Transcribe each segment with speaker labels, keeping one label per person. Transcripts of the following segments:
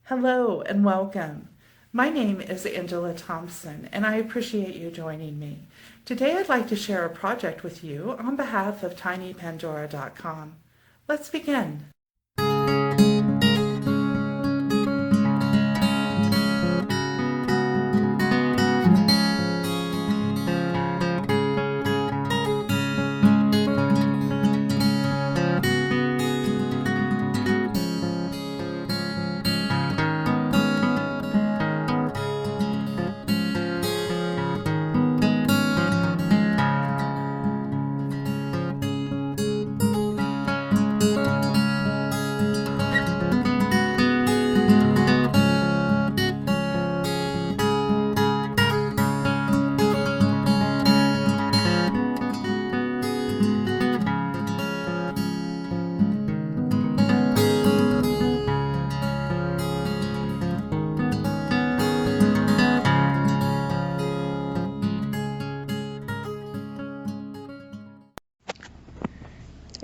Speaker 1: Hello and welcome. My name is Angela Thompson and I appreciate you joining me. Today I'd like to share a project with you on behalf of tinypandora.com. Let's begin.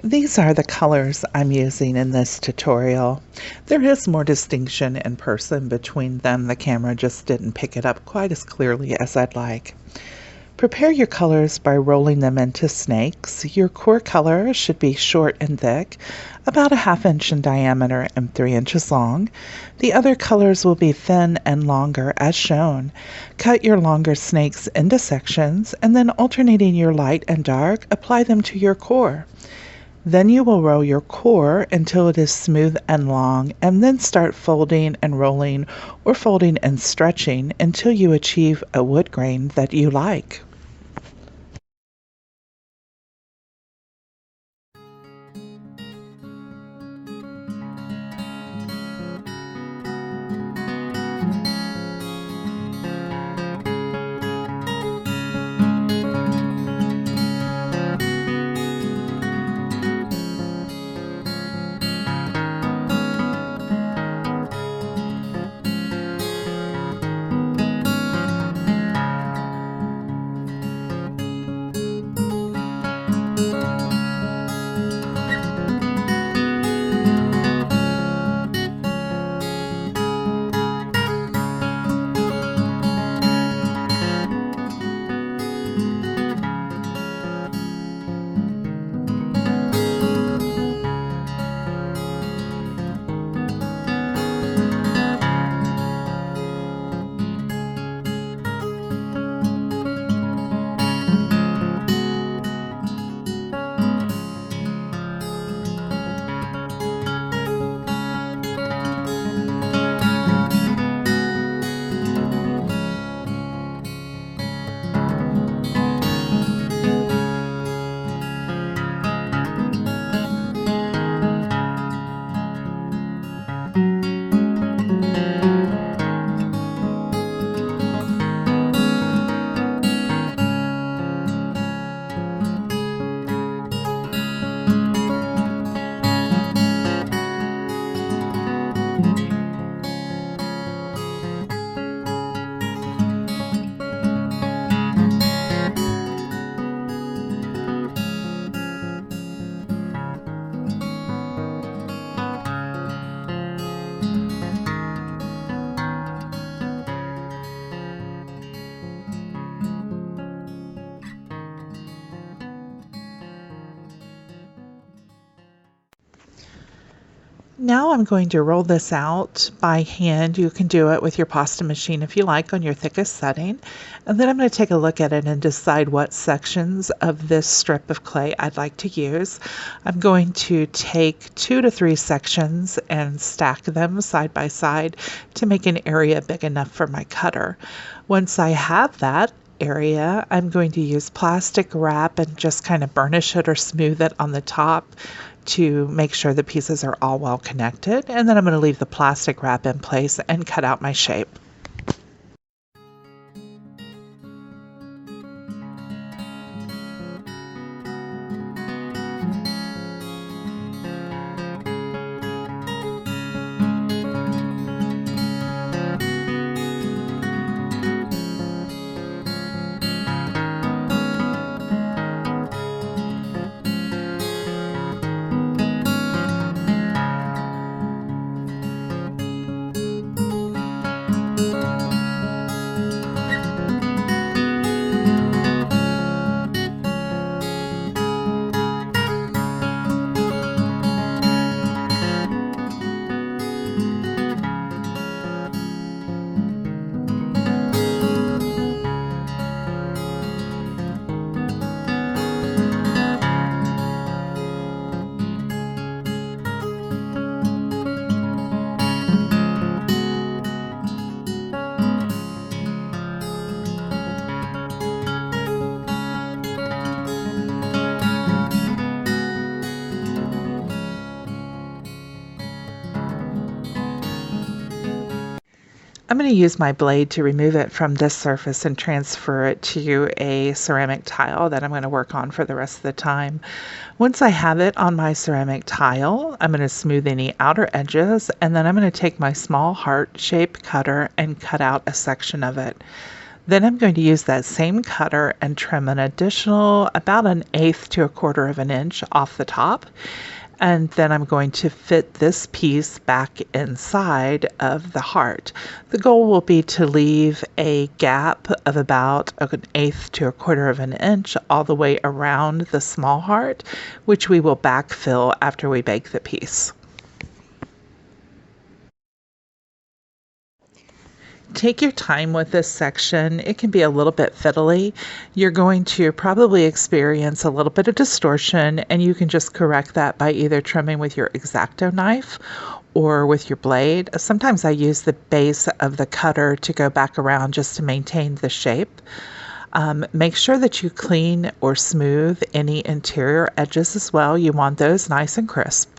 Speaker 1: These are the colors I'm using in this tutorial. There is more distinction in person between them. The camera just didn't pick it up quite as clearly as I'd like. Prepare your colors by rolling them into snakes. Your core color should be short and thick, about a 1/2 inch in diameter and 3 inches long. The other colors will be thin and longer as shown. Cut your longer snakes into sections and then alternating your light and dark, apply them to your core. Then you will roll your core until it is smooth and long, and then start folding and rolling or folding and stretching until you achieve a wood grain that you like. Now I'm going to roll this out by hand. You can do it with your pasta machine if you like on your thickest setting. And then I'm going to take a look at it and decide what sections of this strip of clay I'd like to use. I'm going to take 2 to 3 sections and stack them side by side to make an area big enough for my cutter. Once I have that area, I'm going to use plastic wrap and just kind of burnish it or smooth it on the top to make sure the pieces are all well connected, and then I'm going to leave the plastic wrap in place and cut out my shape. I'm going to use my blade to remove it from this surface and transfer it to a ceramic tile that I'm going to work on for the rest of the time. Once I have it on my ceramic tile, I'm going to smooth any outer edges, and then I'm going to take my small heart-shaped cutter and cut out a section of it. Then I'm going to use that same cutter and trim an additional about 1/8 to 1/4 of an inch off the top. And then I'm going to fit this piece back inside of the heart. The goal will be to leave a gap of about 1/8 to 1/4 of an inch all the way around the small heart, which we will backfill after we bake the piece. Take your time with this section. It can be a little bit fiddly. You're going to probably experience a little bit of distortion, and you can just correct that by either trimming with your X-Acto knife or with your blade. Sometimes I use the base of the cutter to go back around just to maintain the shape. Make sure that you clean or smooth any interior edges as well. You want those nice and crisp.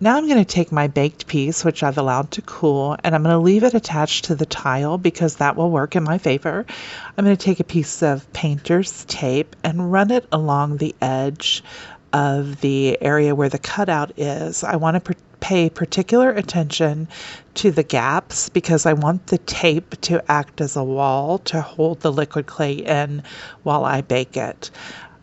Speaker 1: Now I'm going to take my baked piece, which I've allowed to cool, and I'm going to leave it attached to the tile because that will work in my favor. I'm going to take a piece of painter's tape and run it along the edge of the area where the cutout is. I want to pay particular attention to the gaps because I want the tape to act as a wall to hold the liquid clay in while I bake it.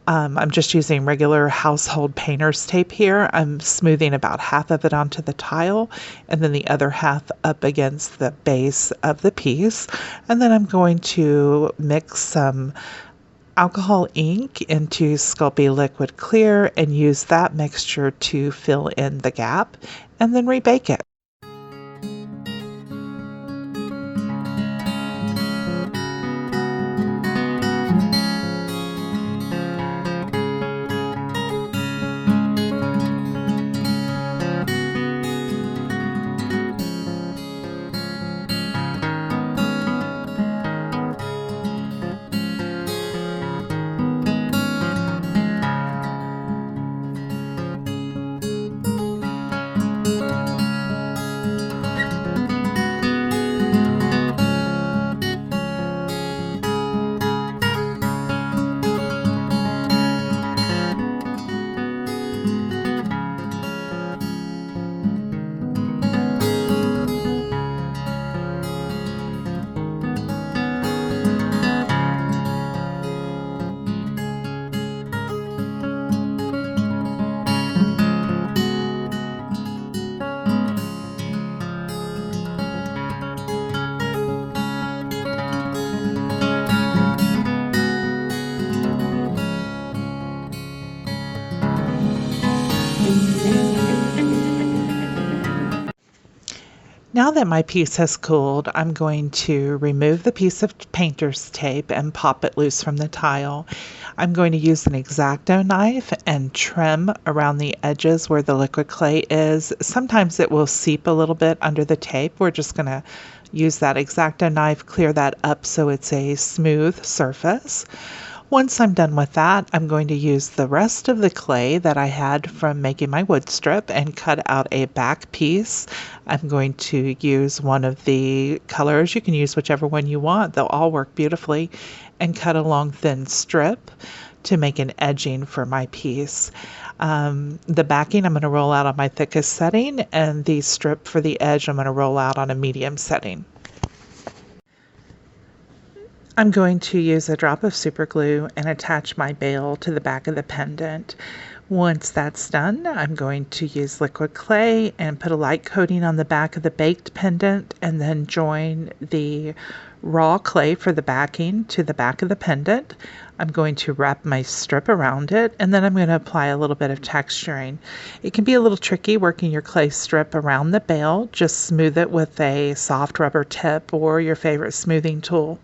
Speaker 1: I'm just using regular household painter's tape here. I'm smoothing about half of it onto the tile and then the other half up against the base of the piece. And then I'm going to mix some alcohol ink into Sculpey Liquid Clear and use that mixture to fill in the gap and then rebake it. Now that my piece has cooled, I'm going to remove the piece of painter's tape and pop it loose from the tile. I'm going to use an X-Acto knife and trim around the edges where the liquid clay is. Sometimes it will seep a little bit under the tape. We're just going to use that X-Acto knife, clear that up so it's a smooth surface. Once I'm done with that, I'm going to use the rest of the clay that I had from making my wood strip and cut out a back piece. I'm going to use one of the colors. You can use whichever one you want. They'll all work beautifully. And cut a long thin strip to make an edging for my piece. The backing I'm going to roll out on my thickest setting, and the strip for the edge I'm going to roll out on a medium setting. I'm going to use a drop of super glue and attach my bail to the back of the pendant. Once that's done, I'm going to use liquid clay and put a light coating on the back of the baked pendant and then join the raw clay for the backing to the back of the pendant. I'm going to wrap my strip around it, and then I'm going to apply a little bit of texturing. It can be a little tricky working your clay strip around the bail. Just smooth it with a soft rubber tip or your favorite smoothing tool.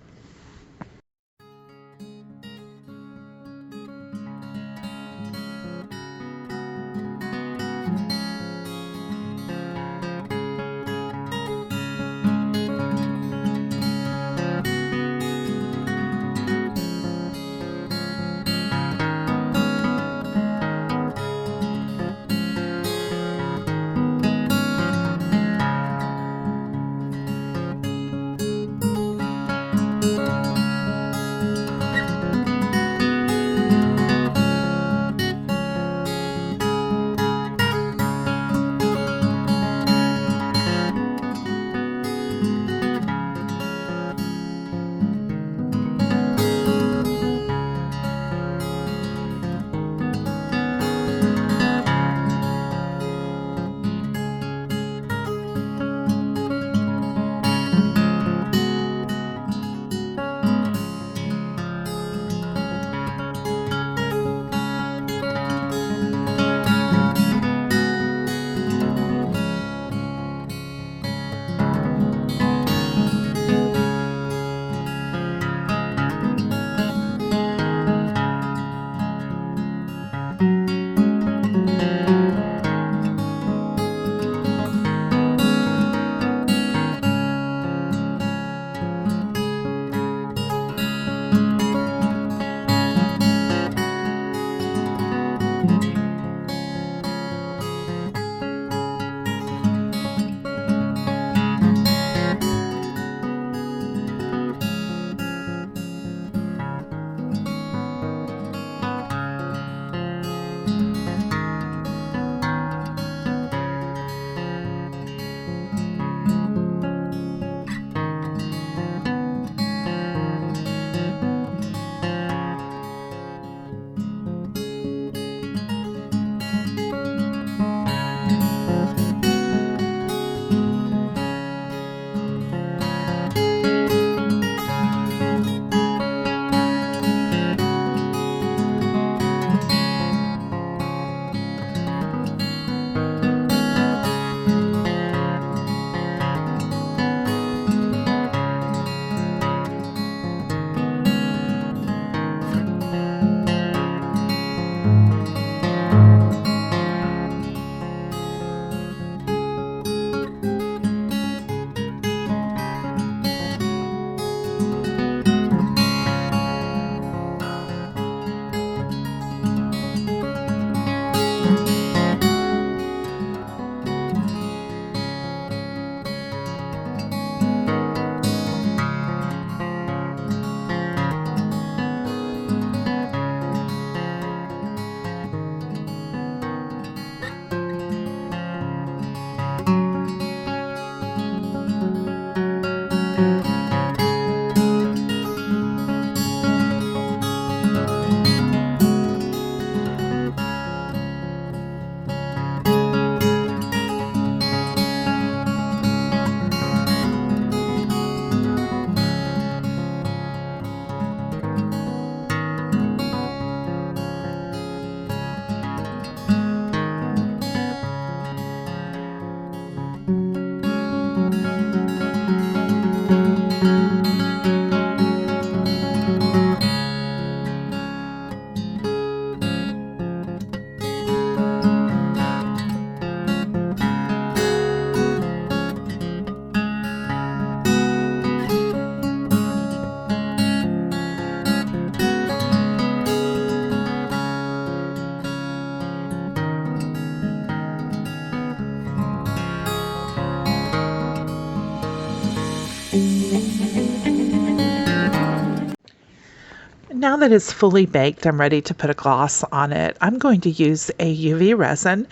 Speaker 1: now that it's fully baked, I'm ready to put a gloss on it. I'm going to use a UV resin,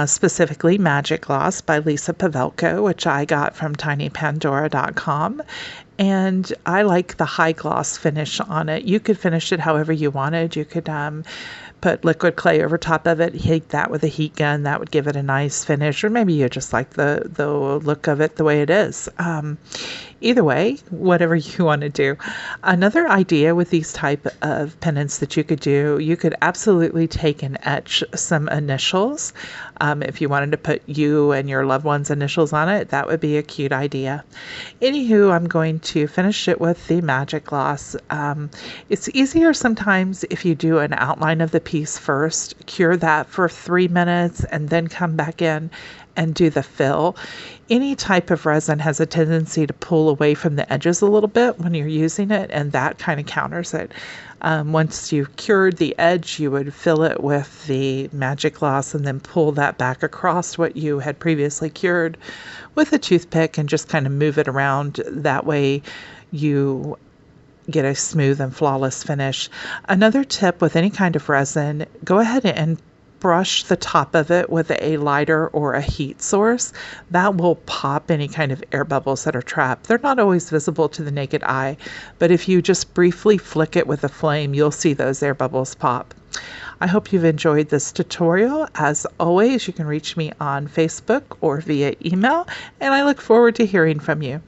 Speaker 1: specifically Magic Gloss by Lisa Pavelko, which I got from tinypandora.com. And I like the high gloss finish on it. You could finish it however you wanted. You could put liquid clay over top of it, heat that with a heat gun. That would give it a nice finish. Or maybe you just like the look of it the way it is. Either way, whatever you want to do. Another idea with these type of pendants that you could do, you could absolutely take and etch some initials. If you wanted to put you and your loved one's initials on it, that would be a cute idea. Anywho, I'm going to finish it with the Magic Gloss. It's easier sometimes if you do an outline of the piece first, cure that for 3 minutes, and then come back in and do the fill. Any type of resin has a tendency to pull away from the edges a little bit when you're using it, and that kind of counters it. Once you've cured the edge, you would fill it with the Magic Gloss and then pull that back across what you had previously cured with a toothpick and just kind of move it around. That way you get a smooth and flawless finish. Another tip with any kind of resin, go ahead and brush the top of it with a lighter or a heat source. That will pop any kind of air bubbles that are trapped. They're not always visible to the naked eye, but if you just briefly flick it with a flame, you'll see those air bubbles pop. I hope you've enjoyed this tutorial. As always, you can reach me on Facebook or via email, and I look forward to hearing from you.